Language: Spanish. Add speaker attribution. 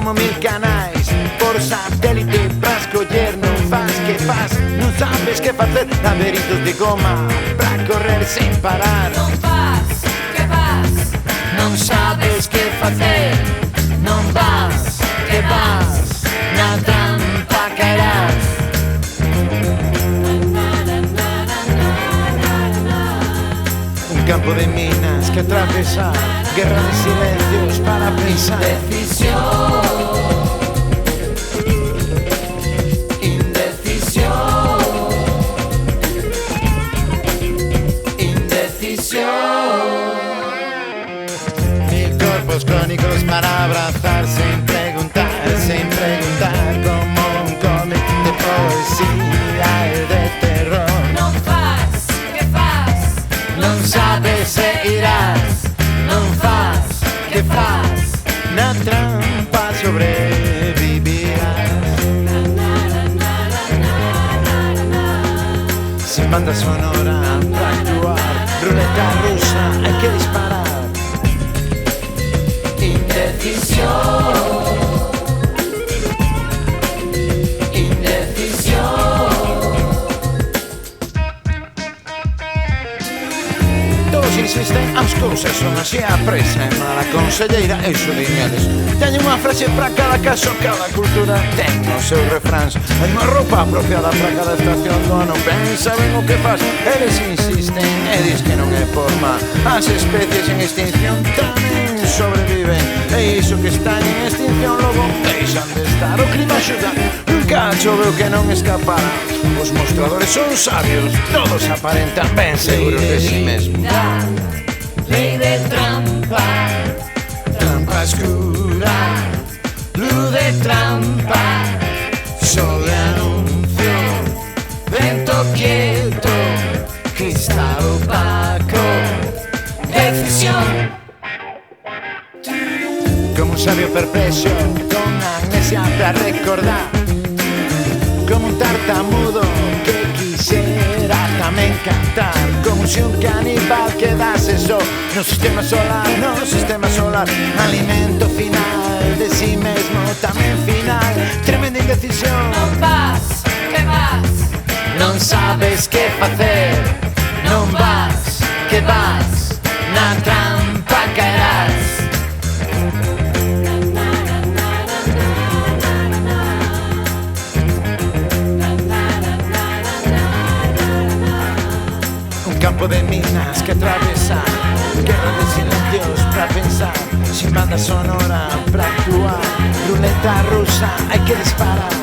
Speaker 1: como 1000 canais por satélite para escoller. Non faz, que faz, non sabes que facer. Laberintos de goma para correr sen parar.
Speaker 2: Non faz, que faz,
Speaker 1: Non sabes que facer. Non vas, que vas, na trampa caerás. Un campo de minas que atravesar, guerra de silencios para pensar. Mil corpos crónicos para abrazar sin preguntar como un cómic de poesía y de terror.
Speaker 2: non faz, que faz,
Speaker 1: Non sabes se irás, non faz, que faz, na trampa sobrevivirás. Sin banda sonora para actuar, ruleta rusa hay que disparar. Todos insisten, as cousas son así a presa e mala conselleira e os lineales. Teñen unha frase para cada caso, cada cultura ten os seus refráns. Hai unha roupa apropiada para cada estación do ano. Ben saben o que faz, eles insisten e dis que non é forma. As especies en extinción tamén sobreviven, e iso que están en extinción logo deixan de estar. O clima axuda, nunca choveu que non escapará. Os mostradores son sabios, todos aparentan ben seguros de si mesmos.
Speaker 2: lei de trampa,
Speaker 1: Trampa escura, luz de trampa, sol de anuncio, vento quieto, cristal opaco, decisión. Como un sabio perplexo, con amnesia para recordar, como un tartamudo que quisiera tamén cantar, como si un caníbal quedase só no sistema solar, alimento final de si mesmo, tamén final, tremenda indecisión.
Speaker 2: non faz, que faz,
Speaker 1: Non sabes que facer, non vas, que vas, na trampa caerás. Un campo de minas que atravesar, guerra de silencios para pensar, sin banda sonora para actuar, ruleta rusa hay que disparar.